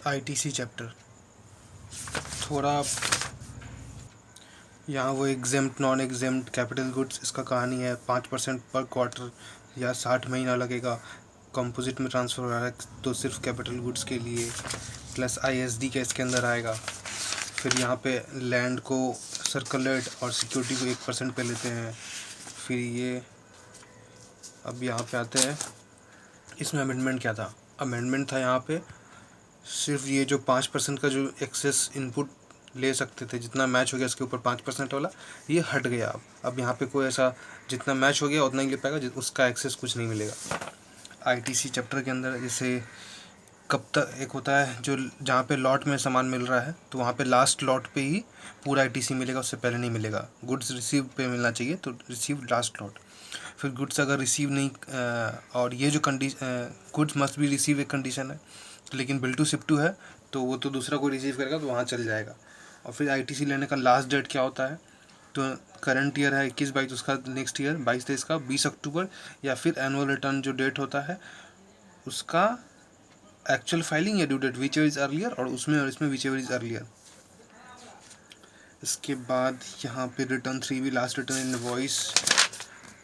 ITC chapter थोड़ा यहाँ वो exempt non exempt capital goods, इसका कहानी है 5% पर क्वार्टर या 60 महीना लगेगा। कंपोजिट में ट्रांसफ़र हो रहा है तो सिर्फ कैपिटल गुड्स के लिए, प्लस आईएसडी का इसके अंदर आएगा। फिर यहाँ पे लैंड को सर्कल रेट और सिक्योरिटी को 1% पे लेते हैं। फिर ये अब यहाँ पे आते हैं, इसमें अमेंडमेंट क्या था? अमेंडमेंट था यहाँ पे सिर्फ ये जो 5% का जो एक्सेस इनपुट ले सकते थे, जितना मैच हो गया इसके ऊपर 5% वाला, ये हट गया। अब यहाँ पे कोई ऐसा जितना मैच हो गया उतना ही ले पाएगा, उसका एक्सेस कुछ नहीं मिलेगा। आईटीसी चैप्टर के अंदर जैसे कब तक एक होता है जो जहाँ पे लॉट में सामान मिल रहा है तो वहाँ पे लास्ट लॉट पे ही पूरा आईटीसी मिलेगा, उससे पहले नहीं मिलेगा। गुड्स रिसीव पे मिलना चाहिए तो रिसीव लास्ट लॉट। फिर गुड्स अगर रिसीव नहीं और ये जो गुड्स मस्ट बी रिसीव एक कंडीशन है, लेकिन बिल टू शिप टू है तो वो तो दूसरा कोई रिसीव करेगा तो वहाँ चल जाएगा। और फिर आईटीसी लेने का लास्ट डेट क्या होता है? तो करंट ईयर है 21-22, उसका नेक्स्ट ईयर 22-23 का 20 अक्टूबर, या फिर एनुअल रिटर्न जो डेट होता है उसका एक्चुअल फाइलिंग या due date whichever is earlier, और उसमें और इसमें विच एवर इज अर्लियर। इसके बाद यहाँ पे रिटर्न 3 भी लास्ट रिटर्न इनवॉइस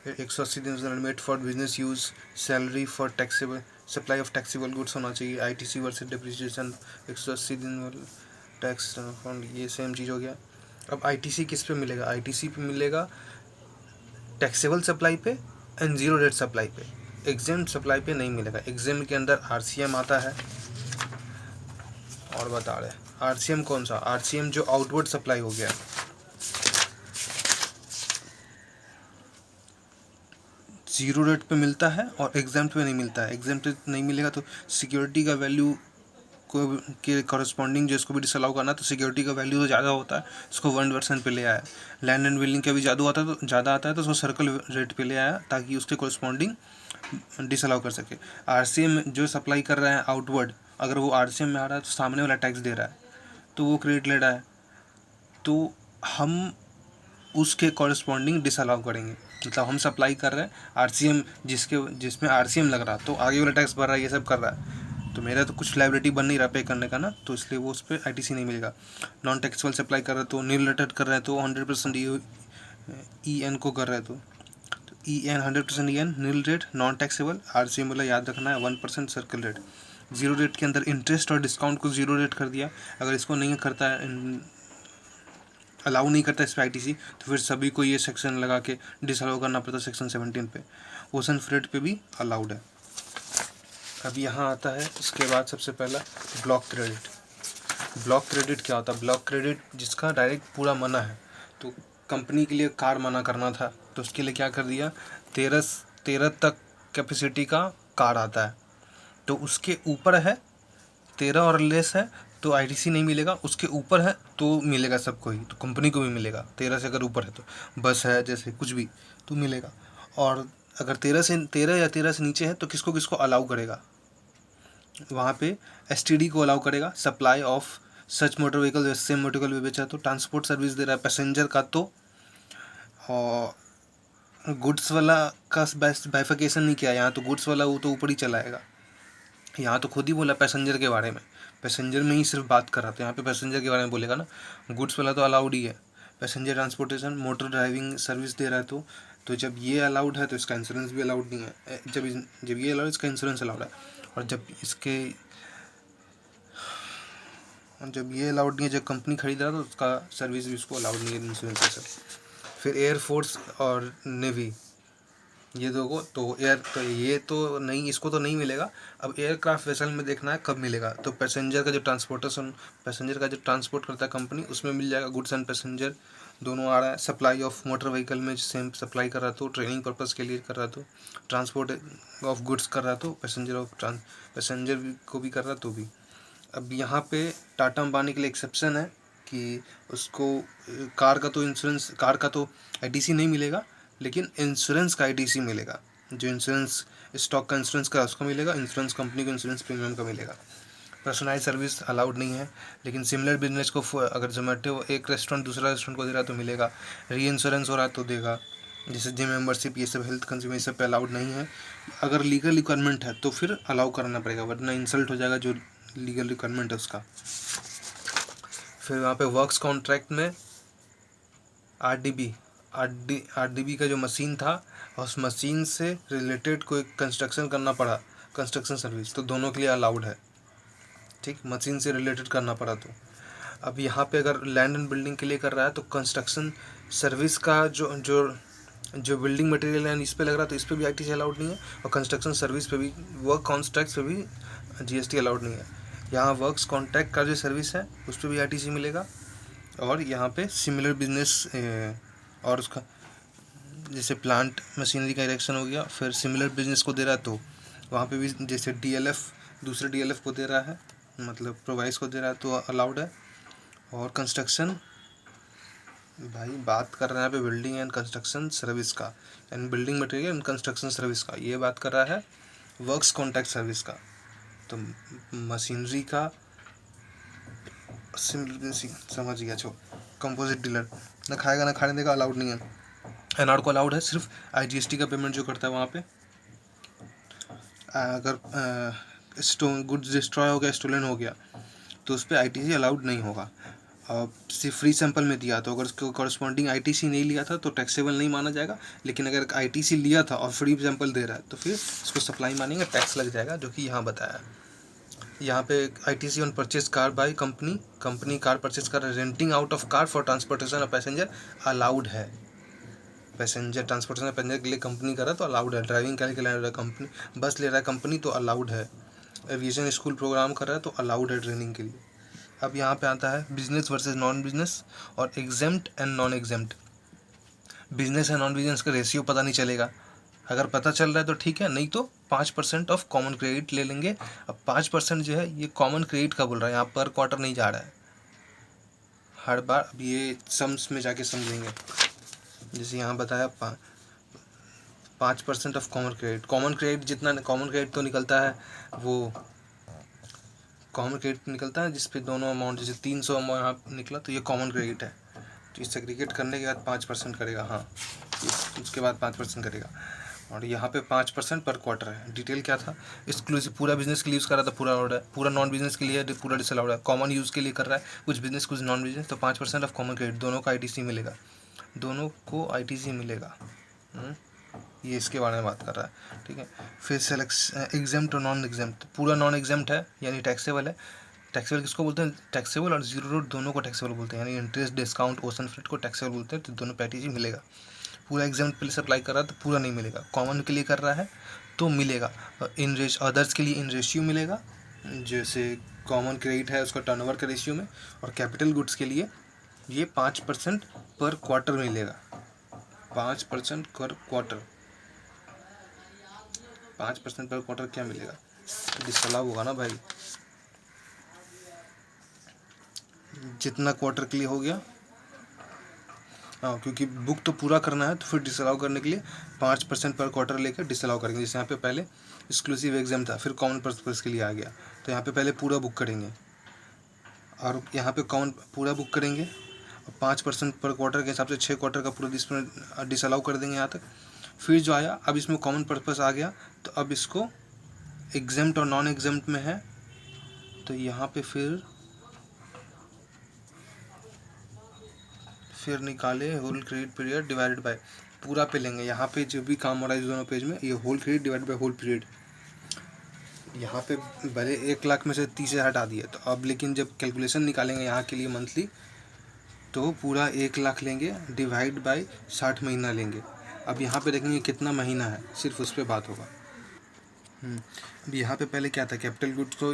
180 दिन limit for business use, salary for taxable supply of taxable goods होना चाहिए। आईटीसी वर्सेस डिप्रिसिएशन 180 दिन टैक्स फंड, ये सेम चीज़ हो गया। अब आईटीसी किस पे मिलेगा? आईटीसी पे मिलेगा टैक्सेबल सप्लाई पे एंड जीरो रेट सप्लाई पे, एग्जेम्प्ट सप्लाई पे नहीं मिलेगा। एग्जेम्प्ट के अंदर आरसीएम आता है, और बता रहे आरसीएम कौन सा? आरसीएम जो आउटवर्ड सप्लाई हो गया, जीरो रेट पे मिलता है और एग्जेम्प्ट पे नहीं मिलता है। एग्जेम्प्ट नहीं मिलेगा तो सिक्योरिटी का वैल्यू को के कॉरस्पॉन्डिंग जो इसको भी डिसअलाउ करना, तो सिक्योरिटी का वैल्यू तो ज़्यादा होता है, इसको 1% पे ले आया। लैंड एंड बिल्डिंग का भी ज़्यादा आता है तो उसको सर्कल रेट पे ले आया ताकि उसके कॉरस्पॉन्डिंग डिसअलाउ कर सके। आरसीएम जो सप्लाई कर रहा है आउटवर्ड, अगर वो आरसीएम में आ रहा है तो सामने वाला टैक्स दे रहा है तो वो क्रेडिट ले रहा है, तो हम उसके कॉरस्पॉन्डिंग डिसअलाउ करेंगे। मतलब हम सप्लाई कर रहे हैं आरसीएम जिसमें आरसीएम लग रहा, तो आगे वाला टैक्स भर रहा है, ये सब कर रहा है, तो मेरा तो कुछ लाइबिलिटी बन नहीं रहा पे करने का ना, तो इसलिए वो उस पर आईटीसी नहीं मिलेगा। नॉन टैक्सेबल सप्लाई कर रहे तो नील रिलेटेड कर रहे हैं तो 100% ई एन को कर रहे हैं तो E N 100% E N nil rate. Non taxable RCM वाला याद रखना है 1% सर्कल रेट। जीरो रेट के अंदर इंटरेस्ट और डिस्काउंट को जीरो रेट कर दिया। अगर इसको नहीं करता है, अलाउ नहीं करता इस पर आईटीसी, तो फिर सभी को ये सेक्शन लगा के डिसअलाउ करना पड़ता है सेक्शन 17 पे। ओशन फ्रेट पे भी अलाउड है। अब यहाँ आता है इसके बाद सबसे पहला ब्लॉक क्रेडिट। ब्लॉक क्रेडिट क्या होता है? ब्लॉक क्रेडिट जिसका डायरेक्ट पूरा मना है, तो कंपनी के लिए कार मना करना था तो उसके लिए क्या कर दिया, 13 तक कैपेसिटी का कार आता है, तो उसके ऊपर है 13 और लेस है तो आईटीसी नहीं मिलेगा, उसके ऊपर है तो मिलेगा सबको ही, तो कंपनी को भी मिलेगा। 13 से अगर ऊपर है तो बस है जैसे कुछ भी तो मिलेगा। और अगर 13 या 13 से नीचे है तो किसको किसको अलाउ करेगा? वहाँ पे एसटीडी को अलाउ करेगा, supply of such motor vehicle, same motor vehicle बेचा तो ट्रांसपोर्ट सर्विस दे रहा है पैसेंजर का, तो और गुड्स वाला का बाइफिकेशन नहीं किया यहाँ, तो गुड्स वाला वो तो ऊपर ही चलाएगा। यहाँ तो खुद ही बोला पैसेंजर के बारे में, पैसेंजर में ही सिर्फ बात कर रहा था, यहाँ पे पैसेंजर के बारे में बोलेगा ना। गुड्स वाला तो अलाउड ही है, passenger transportation motor driving service दे रहा है तो जब ये अलाउड है तो इसका इंश्योरेंस भी अलाउड नहीं है। जब ये अलाउड, इसका इंश्योरेंस अलाउड है, और जब ये अलाउड नहीं है, जब कंपनी खरीद रहा तो उसका सर्विस भी उसको अलाउड नहीं है, इंश्योरेंस है सब। फिर एयरफोर्स और नेवी, ये दो तो ये तो नहीं, इसको तो नहीं मिलेगा। अब एयरक्राफ्ट वेसल में देखना है कब मिलेगा, तो पैसेंजर का जो ट्रांसपोर्ट करता है कंपनी, उसमें मिल जाएगा। गुड्स एंड पैसेंजर दोनों आ रहा है। सप्लाई ऑफ मोटर व्हीकल में सेम सप्लाई कर रहा तो ट्रेनिंग पर्पज़ के लिए कर रहा, तो ट्रांसपोर्ट ऑफ गुड्स कर रहा तो पैसेंजर को भी कर रहा तो भी। अब यहाँ पे टाटा अंबानी के लिए एक्सेप्शन है कि उसको कार का तो आईटीसी नहीं मिलेगा, लेकिन इंश्योरेंस का आईटीसी मिलेगा। जो इंश्योरेंस स्टॉक का इंश्योरेंस का उसको मिलेगा, इंश्योरेंस कंपनी को इंश्योरेंस प्रीमियम का मिलेगा। पर्सनलाइज सर्विस अलाउड नहीं है, लेकिन सिमिलर बिजनेस को अगर जोमेटो एक रेस्टोरेंट दूसरा रेस्टोरेंट को दे रहा है तो मिलेगा। री इंश्योरेंस हो रहा है तो देगा, जैसे जिम मेंबरशिप, ये सब हेल्थ कंज्यूमर सब पे अलाउड नहीं है। अगर लीगल रिक्वायरमेंट है तो फिर अलाउ करना पड़ेगा, वरना इंसल्ट हो जाएगा जो लीगल रिक्वायरमेंट है उसका। फिर वहाँ पे वर्क्स कॉन्ट्रैक्ट में आरडीबी का जो मशीन था, उस मशीन से रिलेटेड कोई कंस्ट्रक्शन करना पड़ा, कंस्ट्रक्शन सर्विस, तो दोनों के लिए अलाउड है। ठीक, मशीन से रिलेटेड करना पड़ा तो। अब यहाँ पे अगर लैंड एंड बिल्डिंग के लिए कर रहा है तो कंस्ट्रक्शन सर्विस का जो जो जो बिल्डिंग मटेरियल है इस पे लग रहा है तो इस पे भी आईटीसी अलाउड नहीं है, और कंस्ट्रक्शन सर्विस पे भी, वर्क कॉन्ट्रैक्ट पे भी जीएसटी अलाउड नहीं है। यहाँ वर्क्स कॉन्ट्रैक्ट का जो सर्विस है उस पर भी आईटीसी मिलेगा, और यहाँ पे सिमिलर बिजनेस और उसका जैसे प्लांट मशीनरी का इरेक्शन हो गया, फिर सिमिलर बिजनेस को दे रहा है तो वहाँ पे भी जैसे डीएलएफ दूसरे डीएलएफ को दे रहा है, मतलब प्रोवाइस को दे रहा है तो अलाउड है। और कंस्ट्रक्शन, भाई बात कर रहा है यहाँ पे बिल्डिंग एंड कंस्ट्रक्शन सर्विस का, and building material and construction service का, ये बात कर रहा है वर्क्स कॉन्ट्रैक्ट सर्विस का। तो मशीनरी का समझ गया, छो कंपोजिट डीलर ना खाएगा ना खाने देगा, अलाउड नहीं है। एनआर को अलाउड है सिर्फ आईजीएसटी का पेमेंट जो करता है वहाँ पे। अगर गुड्स डिस्ट्रॉय हो गया, स्टोलन हो गया, तो उस पर आईटीसी अलाउड नहीं होगा। सिर्फ फ्री सैंपल में दिया तो अगर उसको कॉरस्पॉन्डिंग आईटीसी नहीं लिया था तो टैक्सेबल नहीं माना जाएगा, लेकिन अगर आईटीसी लिया था और फ्री सैंपल दे रहा है तो फिर इसको सप्लाई मानेंगे, टैक्स लग जाएगा, जो कि यहाँ बताया। यहाँ पे ITC on purchase car by company car purchase कर, renting out of car for transportation of passenger allowed है। पैसेंजर ट्रांसपोर्टेशन पैसेंजर के लिए कंपनी कर रहा है तो अलाउड है। ड्राइविंग के लिए ले रहा है कंपनी, बस ले रहा है कंपनी तो अलाउड है। एविएशन स्कूल प्रोग्राम कर रहा है तो अलाउड है ट्रेनिंग के लिए। अब यहाँ पे आता है बिजनेस वर्सेस नॉन बिजनेस और exempt and non exempt. Business and non business का रेशियो पता नहीं चलेगा, अगर पता चल रहा है तो ठीक है, नहीं तो 5% ऑफ कॉमन क्रेडिट ले लेंगे। अब 5% जो है ये कॉमन क्रेडिट का बोल रहा है, यहाँ पर क्वार्टर नहीं जा रहा है हर बार। अब ये सम्स में जाके समझेंगे, जैसे यहाँ बताया 5% ऑफ कॉमन क्रेडिट जितना कॉमन क्रेडिट तो निकलता है, वो कॉमन क्रेडिट निकलता है जिसपे दोनों अमाउंट, जैसे 300 अमाउंट यहाँ निकला तो ये कॉमन क्रेडिट है, तो इस सेग्रीगेट करने के बाद 5% करेगा, हाँ उसके बाद 5% करेगा। और यहाँ पे 5% पर क्वार्टर है। डिटेल क्या था, एक्सक्लूसिव पूरा बिजनेस के लिए यूज़ कर रहा था पूरा अलाउड है, पूरा नॉन बिजनेस के लिए पूरा डिसअलाउड है, कॉमन यूज़ के लिए कर रहा है कुछ बिजनेस कुछ नॉन बिजनेस तो 5% ऑफ कॉमन क्रेडिट, दोनों का आईटीसी मिलेगा, दोनों को आईटीसी मिलेगा। ये इसके बारे में बात कर रहा है, ठीक है। फिर सेलेक्ट एग्जेम्प्ट और नॉन एग्जेम्प्ट, पूरा नॉन एग्जेम्प्ट है यानी टैक्सेबल है। टैक्सेबल किसको बोलते हैं, टैक्सेबल और जीरो रेट दोनों को टैक्सेबल बोलते हैं, यानी इंटरेस्ट डिस्काउंट ओशन फ्रेट को टैक्सेबल बोलते हैं, तो दोनों पैकेज मिलेगा। पूरा एग्जाम के लिए सप्लाई कर रहा है तो पूरा नहीं मिलेगा, कॉमन के लिए कर रहा है तो मिलेगा। इन अदर्स के लिए इन रेशियो मिलेगा, जैसे कॉमन क्रेडिट है उसका टर्नओवर के रेशियो में, और कैपिटल गुड्स के लिए ये 5% पर क्वार्टर मिलेगा। 5% पर क्वार्टर, 5% पर क्वार्टर क्या मिलेगा, डिसअलाउ होगा ना भाई, जितना क्वार्टर के लिए हो गया। हाँ, क्योंकि बुक तो पूरा करना है तो फिर डिसअलाउ करने के लिए 5% पर क्वार्टर लेकर डिसअलाउ करेंगे। जैसे यहाँ पे पहले एक्सक्लूसिव एग्जाम था, फिर कॉमन पर्पस के लिए आ गया, तो यहाँ पे पहले पूरा बुक करेंगे और यहाँ पे कॉमन पूरा बुक करेंगे, और 5% पर क्वार्टर के हिसाब से 6 क्वार्टर का पूरा डिसअलाउ कर देंगे यहाँ तक। फिर जो आया, अब इसमें कॉमन पर्पस आ गया तो अब इसको एग्जेम्प्ट और नॉन एग्जेम्प्ट में है, तो यहाँ पे फिर निकाले whole credit period divided by, पूरा पे लेंगे। यहाँ पे जो भी काम हो रहा है इस दोनों पेज में, ये whole credit divide by whole period. यहाँ पे भले 1 लाख में से 30,000 हटा दिए, तो अब लेकिन जब कैलकुलेशन निकालेंगे यहाँ के लिए मंथली, तो पूरा 1 लाख लेंगे डिवाइड बाय 60 महीना लेंगे। अब यहाँ पे देखेंगे कितना महीना है, सिर्फ उस पर बात होगा। अब यहाँ पे पहले क्या था, कैपिटल गुड्स को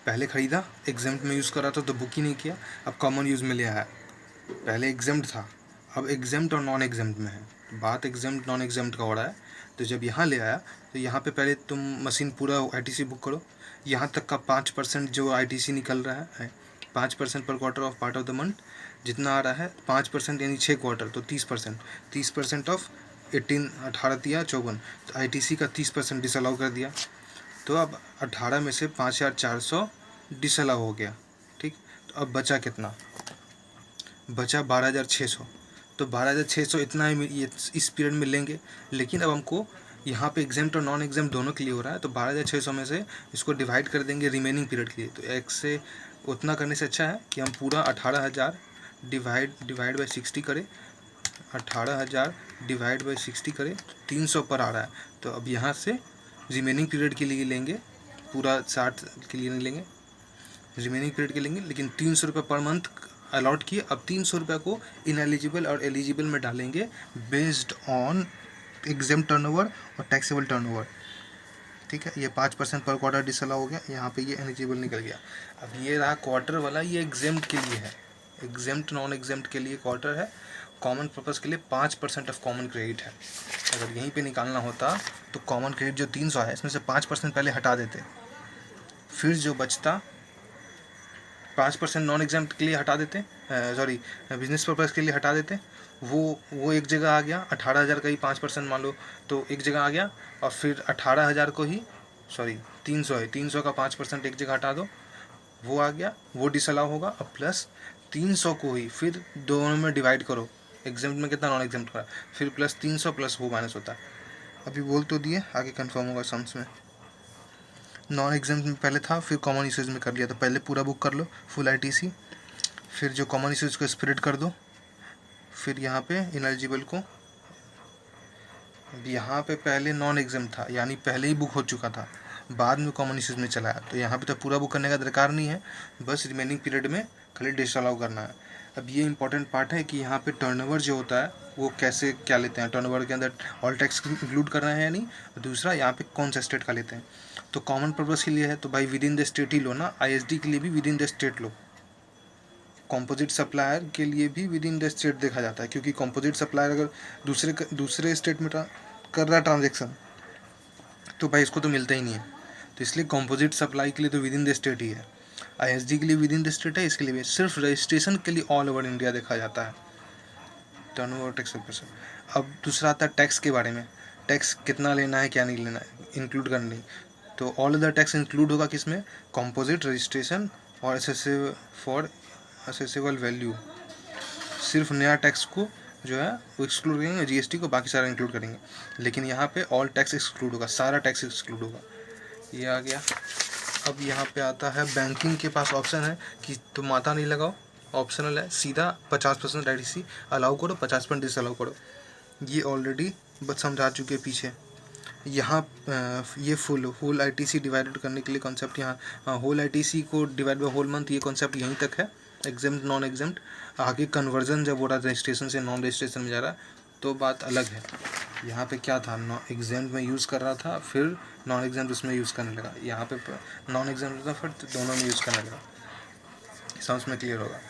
पहले ख़रीदा, एग्जाम्प्ट में यूज़ कर रहा था तो बुक ही नहीं किया, अब कॉमन यूज़ में ले आया। पहले एग्जाम्प्ट था, अब एग्जाम्प्ट और नॉन एग्जाम्प्ट में है, बात एग्जाम्प्ट नॉन एग्जाम्प्ट का हो रहा है। तो जब यहाँ ले आया तो यहाँ पे पहले तुम मशीन पूरा आईटीसी बुक करो, यहाँ तक का 5% जो आईटीसी निकल रहा है, 5% पर quarter of part of the month जितना आ रहा है, 5% यानी 6 क्वार्टर तो 30% ऑफ 18 दिया 54, तो आईटीसी का 30% डिसअलाउ कर दिया, तो अब 18 में से 5,400 डिसअलाउ हो गया, ठीक। तो अब बचा कितना, बचा 12,600, तो 12,600 इतना ही इस पीरियड में लेंगे। लेकिन अब हमको यहाँ पे एग्जाम्प्ट और नॉन एग्जाम्प्ट दोनों के लिए हो रहा है, तो 12,600 में से इसको डिवाइड कर देंगे रिमेनिंग पीरियड के लिए। तो एक्स से उतना करने से अच्छा है कि हम पूरा 18,000 डिवाइड बाई 60 करें, 18,000 डिवाइड बाई 60 करें, तो 300 पर आ रहा है। तो अब यहाँ से रिमेनिंग पीरियड के लिए लेंगे, पूरा 60 के लिए नहीं लेंगे, रिमेनिंग पीरियड के लेंगे, लेकिन 300 रुपये पर मंथ अलॉट किए। अब 300 रुपये को इनएलिजिबल और एलिजिबल में डालेंगे बेस्ड ऑन एग्जाम्प्ट टर्नओवर और टैक्सेबल टर्नओवर। ठीक है, ये 5% पर क्वार्टर डिसअलाउ हो गया, यहाँ पे ये एलिजिबल निकल गया। अब ये रहा क्वार्टर वाला, ये एग्जाम्प्ट के लिए है, एग्जाम्प्ट नॉन एग्जाम्प्ट के लिए क्वार्टर है, कॉमन पर्पज़ के लिए 5% ऑफ कॉमन क्रेडिट है। अगर यहीं पे निकालना होता तो कॉमन क्रेडिट जो 300 है इसमें से 5% पहले हटा देते, फिर जो बचता 5% नॉन एग्जाम्प्ट के लिए हटा देते, सॉरी बिजनेस पर्पज़ के लिए हटा देते, वो एक जगह आ गया। 18,000 का ही 5% मान लो तो एक जगह आ गया, और फिर 18,000 को ही, सॉरी 300 है, 300 का 5% एक जगह हटा दो, वो आ गया, वो डिसअलाउ होगा। अब प्लस 300 को ही फिर दोनों में डिवाइड करो, एग्जाम्प्ट में कितना नॉन एग्जाम्प्ट का, फिर प्लस 300 प्लस वो माइनस होता है। अभी बोल तो दिए, आगे कन्फर्म होगा सम्स में। नॉन एग्जाम्प्ट में पहले था, फिर कॉमन यूसेज में कर लिया, तो पहले पूरा बुक कर लो फुल आईटीसी, फिर जो कॉमन यूसेज को स्प्रेड कर दो, फिर यहाँ पे इनएलिजिबल को, यहाँ पे पहले नॉन एग्जाम्प्ट था यानी पहले ही बुक हो चुका था, बाद में कॉमन यूसेज में चला है, तो यहाँ पे तो पूरा बुक करने का दरकार नहीं है, बस रिमेनिंग पीरियड में खाली डिसअलाउ करना है। अब ये इंपॉर्टेंट पार्ट है कि यहाँ पे टर्नओवर जो होता है वो कैसे क्या लेते हैं, टर्नओवर के अंदर ऑल टैक्स इंक्लूड करना है या नहीं, दूसरा यहाँ पे कौन सा स्टेट का लेते हैं। तो कॉमन पर्पज़ के लिए है तो भाई विद इन द स्टेट ही लो ना, आईएसडी के लिए भी with in the state low, composite supplier के लिए भी विद इन द स्टेट देखा जाता है, क्योंकि कॉम्पोजिट सप्लायर अगर दूसरे स्टेट में कर रहा है ट्रांजेक्शन तो भाई इसको तो मिलता ही नहीं है, तो इसलिए कॉम्पोजिट सप्लाई के लिए तो विद इन द स्टेट ही है। आईएसडी के लिए विद इन द स्टेट है, इसके लिए भी सिर्फ रजिस्ट्रेशन के लिए ऑल ओवर इंडिया देखा जाता है टर्नओवर टैक्स परसेंट। अब दूसरा आता है टैक्स के बारे में, टैक्स कितना लेना है क्या नहीं लेना है, इंक्लूड करना नहीं, तो ऑल अदर टैक्स इंक्लूड होगा किसमें, कॉम्पोजिट, रजिस्ट्रेशन और असेसेबल वैल्यू। सिर्फ नया टैक्स को जो है वो एक्सक्लूड करेंगे, जीएसटी को बाकी सारा इंक्लूड करेंगे, लेकिन यहाँ पे ऑल टैक्स एक्सक्लूड होगा, सारा टैक्स एक्सक्लूड होगा। ये आ गया। अब यहाँ पे आता है बैंकिंग के पास ऑप्शन है कि तुम माथा नहीं लगाओ, ऑप्शनल है, सीधा 50% आईटीसी अलाउ करो, 50% डिसअलाउ करो, ये ऑलरेडी बस समझा चुके पीछे। यहाँ ये होल आईटीसी डिवाइडेड करने के लिए कॉन्सेप्ट, यहाँ होल आईटीसी को डिवाइड बाय होल मंथ, ये कॉन्सेप्ट यहीं तक है, एग्जाम्प्ट नॉन एग्जाम्प्ट। आगे कन्वर्जन जब हो रहा है रजिस्ट्रेशन से नॉन रजिस्ट्रेशन में जा रहा है तो बात अलग है। यहाँ पे क्या था, एग्जाम्प्ट में यूज़ कर रहा था, फिर नॉन एग्जाम्प्ट उसमें यूज़ करने लगा, यहाँ पे नॉन एग्जाम्प्ट था फिर दोनों में यूज़ करने लगा। सम्स में क्लियर होगा।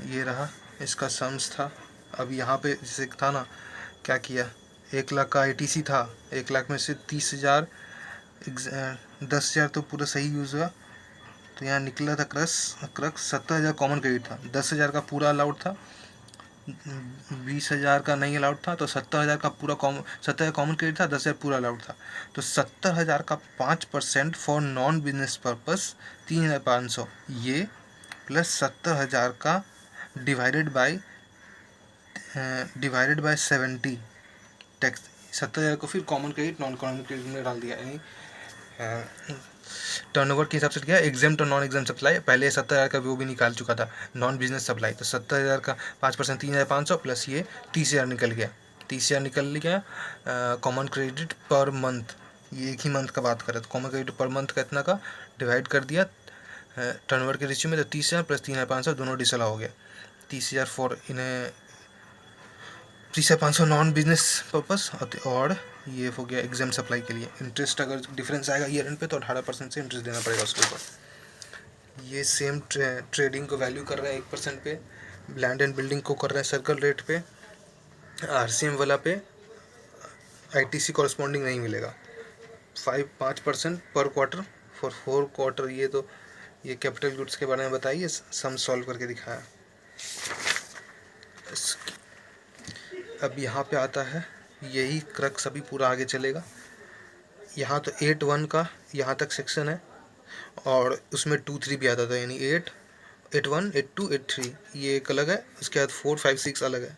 ये रहा इसका सम्स था। अब यहाँ पे जैसे था ना, क्या किया, 1 लाख का आईटीसी था, 1 लाख में से 30,000 10,000 तो पूरा सही यूज़ हुआ, तो यहाँ निकला था क्रक्स 70,000 कॉमन क्रेडिट था, 10,000 का पूरा अलाउड था, 20,000 का नहीं अलाउड था, तो 70,000 का पूरा 70,000 कॉमन क्रेडिट था, 10,000 पूरा अलाउड था, तो 70,000 का 5% फॉर नॉन बिजनेस पर्पस 3,500, ये प्लस 70,000 का डिवाइडेड बाय 70 टैक्स, 70,000 को फिर common credit non common credit में डाल दिया, यानी टर्नओवर के हिसाब से क्या, एग्जाम्प्ट और नॉन एग्जाम्प्ट सप्लाई, पहले 70,000 का वो भी निकाल चुका था नॉन बिजनेस सप्लाई, तो 70,000 का 5% 3,500 प्लस ये 30,000 निकल गया, 30,000 निकल गया कॉमन क्रेडिट पर मंथ, ये एक ही मंथ का बात करें तो कॉमन क्रेडिट पर मंथ का इतना का डिवाइड कर दिया टर्नओवर के रेशियो में, तो 30,000 प्लस 3,500 दोनों डिसअलाउ हो गया, 30,000 फॉर इन्हें 3,500 नॉन बिजनेस पर्पस, और ये हो गया एग्जाम सप्लाई के लिए। इंटरेस्ट अगर डिफरेंस आएगा ईयर एंड पे तो 18% से इंटरेस्ट देना पड़ेगा उसके ऊपर। ये सेम ट्रेडिंग को वैल्यू कर रहे हैं 1% पे, लैंड एंड बिल्डिंग को कर रहे हैं सर्कल रेट पे, आरसीएम वाला पे आईटीसी कॉरस्पॉन्डिंग नहीं मिलेगा, 5% पर क्वार्टर फॉर 4 क्वार्टर। ये तो ये कैपिटल गुड्स के बारे में बताइए, सम सॉल्व करके दिखाया। अब यहाँ पे आता है, यही क्रक्स अभी पूरा आगे चलेगा। यहाँ तो 8.1 का यहाँ तक सेक्शन है, और उसमें 2.3 भी आता था, यानी 8.1, 8.2, 8.3 ये एक अलग है, उसके बाद 4, 5, 6 अलग है।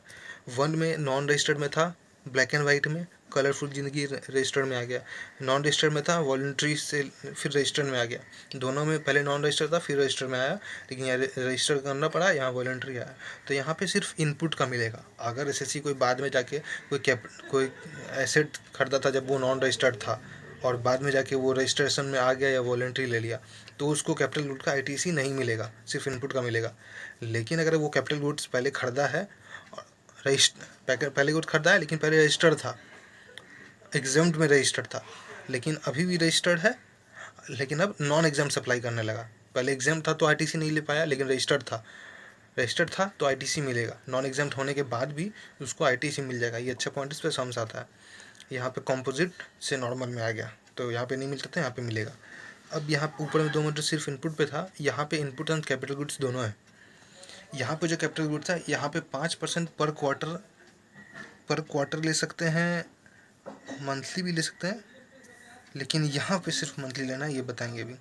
1 में नॉन रजिस्टर्ड में था ब्लैक एंड वाइट में, कलरफुल ज़िंदगी रजिस्टर्ड में आ गया, नॉन रजिस्टर्ड में था वॉलंटरी से फिर रजिस्टर्ड में आ गया। दोनों में पहले नॉन रजिस्टर्ड था फिर रजिस्टर्ड में आया, लेकिन यहाँ रजिस्टर करना पड़ा, यहाँ वॉलंटरी आया। तो यहाँ पे सिर्फ इनपुट का मिलेगा। अगर एसएससी कोई बाद में जाके कोई एसेट खरीदा था जब वो नॉन रजिस्टर्ड था और बाद में जाके वो रजिस्ट्रेशन में आ गया या वॉलंटरी ले लिया, तो उसको कैपिटल गुड का आईटीसी नहीं मिलेगा, सिर्फ इनपुट का मिलेगा। लेकिन अगर वो कैपिटल गुड्स पहले खरीदा है, पहले गुड खरीदा है लेकिन पहले रजिस्टर्ड था, एग्जाम्ड में रजिस्टर्ड था, लेकिन अभी भी रजिस्टर्ड है, लेकिन अब नॉन एग्जाम सप्लाई करने लगा। पहले एग्जाम था तो आईटीसी नहीं ले पाया, लेकिन रजिस्टर्ड था तो आईटीसी मिलेगा। नॉन एग्जाम होने के बाद भी उसको आईटीसी मिल जाएगा। ये अच्छा पॉइंट इस पर समझ आता है। यहाँ पे कंपोजिट से नॉर्मल में आ गया, तो यहाँ पे नहीं मिलता था, यहाँ पे मिलेगा। अब यहाँ ऊपर में 2 मिनट सिर्फ इनपुट पे था, यहाँ पे इनपुट एंड कैपिटल गुड्स दोनों है। यहाँ पे जो कैपिटल गुड्स था, यहाँ पे 5% पर क्वार्टर ले सकते हैं, मंथली भी ले सकते हैं, लेकिन यहाँ पे सिर्फ मंथली लेना है, ये बताएंगे अभी।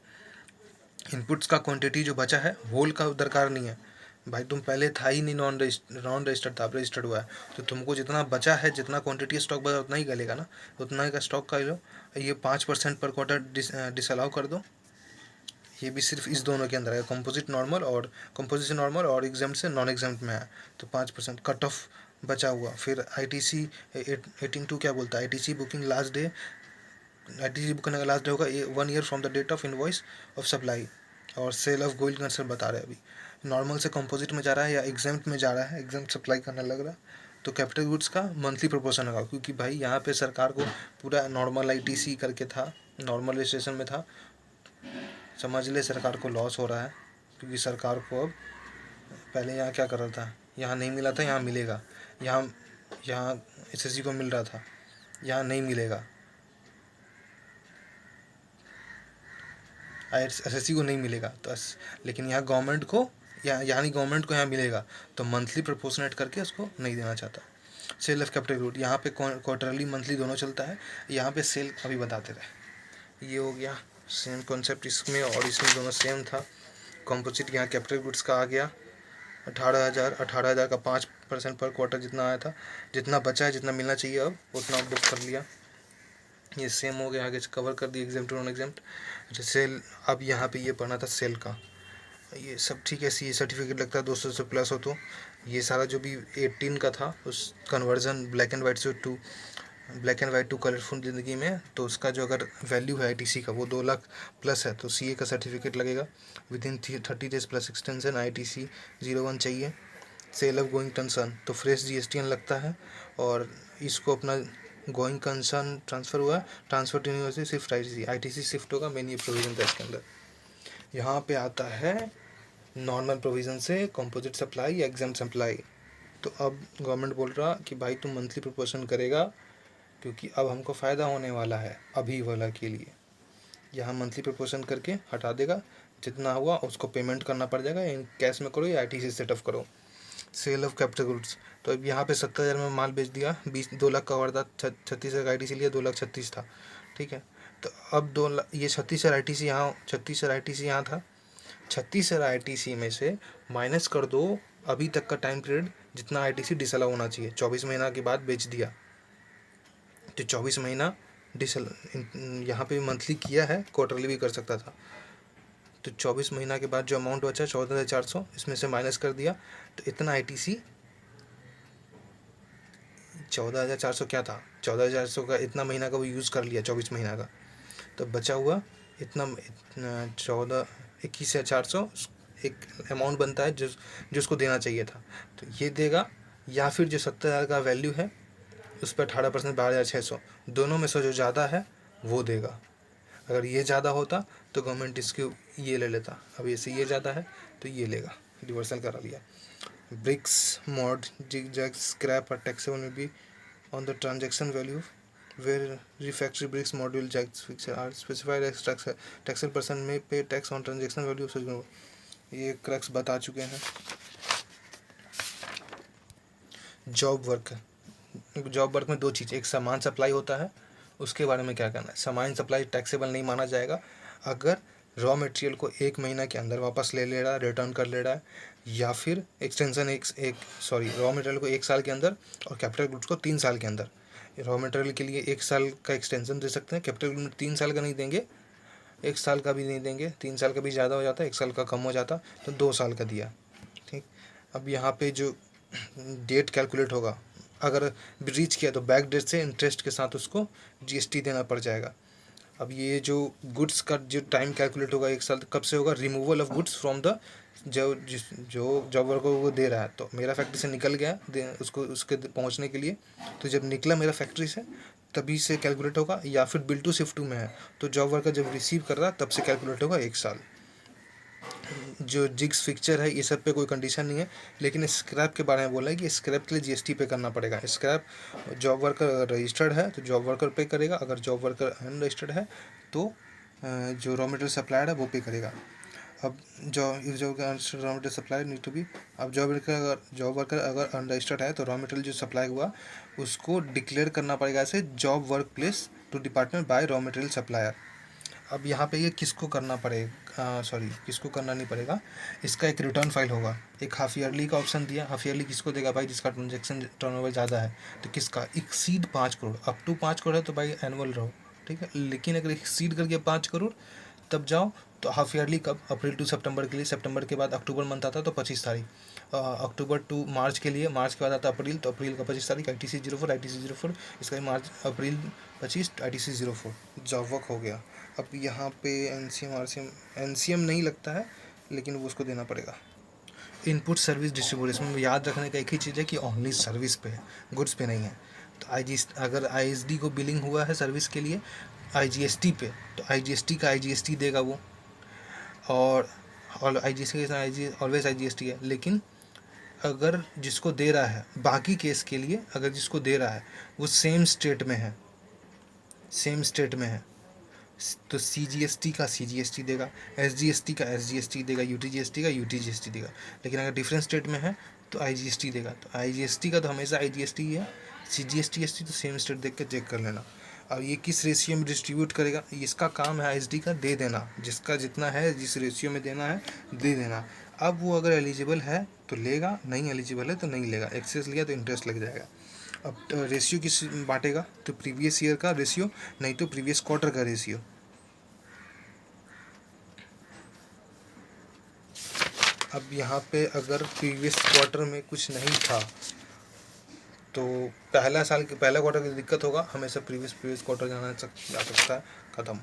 इनपुट्स का क्वांटिटी जो बचा है, होल का दरकार नहीं है भाई, तुम पहले था ही नहीं नॉन रजिस्टर्ड था, अब रजिस्टर्ड हुआ है, तो तुमको जितना बचा है, जितना क्वांटिटी स्टॉक बचा उतना ही गलेगा ना, उतना ही का स्टॉक का लो। ये 5% पर क्वार्टर डिसअलाउ कर दो। ये भी सिर्फ इस दोनों के अंदर है, कंपोजिट से नॉर्मल और एग्जाम से नॉन एग्जाम में है, तो 5% कट ऑफ बचा हुआ। फिर आईटीसी 18(2) क्या बोलता है, ITC booking last day, ITC book करने का लास्ट डे होगा 1 year from the date of invoice of supply, और सेल ऑफ गोल्ड कंसर्न बता रहे हैं अभी। नॉर्मल से कंपोजिट में जा रहा है या एग्जाम में जा रहा है, एग्जाम सप्लाई करने लग रहा है, तो कैपिटल गुड्स का मंथली प्रोपोर्शन होगा, क्योंकि भाई यहाँ पे सरकार को पूरा नॉर्मल आईटीसी करके था, नॉर्मल रजिस्ट्रेशन में था, समझ ले सरकार को लॉस हो रहा है, क्योंकि सरकार को अब पहले यहाँ क्या कर रहा था, यहाँ नहीं मिला था, यहाँ मिलेगा, यहाँ एसएससी को मिल रहा था, यहाँ नहीं मिलेगा, एसएससी को नहीं मिलेगा, तो लेकिन यहाँ गवर्नमेंट को यहाँ मिलेगा, तो मंथली प्रोपोर्शनेट करके उसको नहीं देना चाहता। सेल ऑफ कैपिटल गुड, यहाँ पे क्वार्टरली मंथली दोनों चलता है, यहाँ पे सेल अभी बताते रहे। ये हो गया सेम कॉन्सेप्ट इसमें और इसमें, दोनों सेम था। कंपोजिट यहाँ कैपिटल गुड्स का आ गया 18,000 का 5% पर क्वार्टर जितना आया था, जितना बचा है, जितना मिलना चाहिए अब उतना बुक कर लिया। ये सेम हो गया, आगे कवर कर दिया एग्जाम टू नॉन एग्जाम। अच्छा सेल, अब यहाँ पे ये पढ़ना था सेल का, ये सब ठीक है, सी सर्टिफिकेट लगता है 200 से प्लस हो, तो ये सारा जो भी 18 का था उस conversion black and white to colourful ज़िंदगी में, तो उसका जो अगर वैल्यू है आईटीसी का वो 2 लाख प्लस है, तो सीए का सर्टिफिकेट लगेगा within 30 days plus extension, ITC 01 चाहिए। सेल ऑफ गोइंग कंसर्न, तो फ्रेश जीएसटीएन लगता है, और इसको अपना गोइंग कंसर्न ट्रांसफ़र हुआ, transfer to university shift ITC shift होगा, मेन ये प्रोविजन था इसके अंदर। यहाँ पे आता है नॉर्मल प्रोविज़न से कंपोजिट सप्लाई या एग्जाम सप्लाई। तो अब गवर्नमेंट बोल रहा कि भाई तुम मंथली प्रोपोर्शन करेगा, क्योंकि अब हमको फ़ायदा होने वाला है अभी वाला के लिए। यहाँ मंथली प्रोपोर्शन करके हटा देगा, जितना हुआ उसको पेमेंट करना पड़ जाएगा, इन कैश में करो या आईटीसी सेटअप करो। सेल ऑफ कैपिटल गुड्स, तो अब यहाँ पे 70,000 में माल बेच दिया, 2 लाख का वारदात, 36,000 आईटीसी लिया, 2,36,000 था, ठीक है। तो अब 2 लाख, ये 36,000 आईटीसी यहाँ था, 36,000 आईटीसी में से माइनस कर दो अभी तक का टाइम पीरियड जितना आईटीसी डिसअलाउ होना चाहिए, 24 महीना के बाद बेच दिया, तो 24 महीना यहाँ पे मंथली किया है, क्वार्टरली भी कर सकता था, तो 24 महीना के बाद जो अमाउंट बचा 14,400, इसमें से माइनस कर दिया, तो इतना आईटीसी 14,400 क्या था, 14,400 का इतना महीना का वो यूज़ कर लिया 24 महीना का, तो बचा हुआ इतना 21,400 एक अमाउंट बनता है जो उसको देना चाहिए था, तो ये देगा, या फिर जो 70,000 का वैल्यू है उस पर 18% 12,600, दोनों में से जो ज़्यादा है वो देगा। अगर ये ज़्यादा होता तो गवर्नमेंट इसके ये ले लेता, अब ऐसे ये ज़्यादा है तो ये लेगा, रिवर्सल करा लिया। ब्रिक्स मॉड जिगजैग स्क्रैप और टैक्सेबल में भी on the transaction value where refractory bricks module jacks fixed are specified as taxable person may pay tax on transaction value of such goods। ये क्रक्स बता चुके हैं। Job work में 2 चीज़, एक सामान सप्लाई होता है, उसके बारे में क्या करना है। सामान सप्लाई टैक्सेबल नहीं माना जाएगा अगर रॉ मटेरियल को 1 महीना के अंदर वापस ले रहा है, रिटर्न कर ले रहा है, या फिर एक्सटेंशन रॉ मटेरियल को 1 साल के अंदर और कैपिटल गुड्स को 3 साल के अंदर, रॉ मटेरियल के लिए 1 साल का एक्सटेंशन दे सकते हैं, कैपिटल में 3 साल का नहीं देंगे, 1 साल का भी नहीं देंगे, 3 साल का भी ज़्यादा हो जाता है, 1 साल का कम हो जाता, तो 2 साल का दिया। ठीक, अब यहाँ पे जो डेट कैलकुलेट होगा, अगर ब्रीच किया तो बैक डेट से इंटरेस्ट के साथ उसको जीएसटी देना पड़ जाएगा। अब ये जो गुड्स का जो टाइम कैलकुलेट होगा 1 साल, कब से होगा? Removal of goods from the जो जॉब वर्कर को वो दे रहा है, तो मेरा फैक्ट्री से निकल गया उसको उसके पहुंचने के लिए, तो जब निकला मेरा फैक्ट्री से तभी से कैलकुलेट होगा, या फिर बिल टू शिफ्ट टू में है तो जॉब वर्कर जब रिसीव कर रहा है तब से कैलकुलेट होगा 1 साल। जो जिग्स फिक्चर है ये सब पे कोई कंडीशन नहीं है, लेकिन स्क्रैप के बारे में बोला है कि स्क्रैप के लिए जीएसटी पे करना पड़ेगा। स्क्रैप जॉब वर्कर रजिस्टर्ड है तो जॉब वर्कर पे करेगा, अगर जॉब वर्कर अनरजिस्टर्ड है तो जो रॉ मटेरियल सप्लायर है वो पे करेगा। अब जो raw material supply need to be, अब जॉब वर्कर अगर अनरजिस्टर्ड है तो रॉ मटेरियल जो सप्लाई हुआ उसको डिक्लेयर करना पड़ेगा ऐसे job work place to department by raw material supplier. अब यहाँ पे ये किसको करना पड़ेगा, सॉरी किसको करना नहीं पड़ेगा, इसका एक रिटर्न फाइल होगा। एक हाफ ईयरली का ऑप्शन दिया, हाफ ईयरली किसको देगा भाई? जिसका ट्रांजेक्शन टर्नओवर ज़्यादा है, तो किसका? Exceed 5 crore, up to 5 crore है तो भाई एनुअल रहो, ठीक है। लेकिन अगर एक्सीड करके 5 करोड़ तब जाओ तो हाफ ईयरली कब? अप्रैल टू सितंबर के लिए, सितंबर के बाद अक्टूबर मंथ आता है तो 25 तारीख, अक्टूबर टू मार्च के लिए, मार्च के बाद आता है अप्रैल, तो अप्रैल का 25 तारीख, ITC 04 ITC 04, इसका मार्च अप्रैल 25 ITC 04 जॉब वर्क हो गया। अब यहाँ पे एनसीएम नहीं लगता है, लेकिन वो उसको देना पड़ेगा। इनपुट सर्विस डिस्ट्रीब्यूशन में याद रखने का एक ही चीज़ है कि ओनली सर्विस पे है, गुड्स पे नहीं है। तो अगर ISD को बिलिंग हुआ है सर्विस के लिए IGST पे, तो IGST का IGST देगा वो, और IGST के साथ ऑलवेज IGST है। लेकिन अगर जिसको दे रहा है, बाकी केस के लिए अगर जिसको दे रहा है वो सेम स्टेट में है, तो CGST का CGST देगा, SGST का SGST देगा, UTGST का UTGST देगा। लेकिन अगर डिफरेंट स्टेट में है तो IGST देगा। तो IGST का तो हमेशा IGST ही है, CGST ST तो सेम स्टेट देख के चेक कर लेना। अब ये किस रेशियो में डिस्ट्रीब्यूट करेगा, इसका काम है ISD का दे देना, जिसका जितना है जिस रेशियो में देना है दे देना। अब वो अगर एलिजिबल है तो लेगा, नहीं एलिजिबल है तो नहीं लेगा, एक्सेस लिया तो इंटरेस्ट लग जाएगा। अब रेशियो किस बांटेगा? तो प्रीवियस ईयर का रेशियो, नहीं तो प्रीवियस क्वार्टर का रेशियो। अब यहाँ पे अगर प्रीवियस क्वार्टर में कुछ नहीं था तो पहला क्वार्टर की दिक्कत होगा, हमेशा प्रीवियस क्वार्टर जा सकता है, ख़त्म।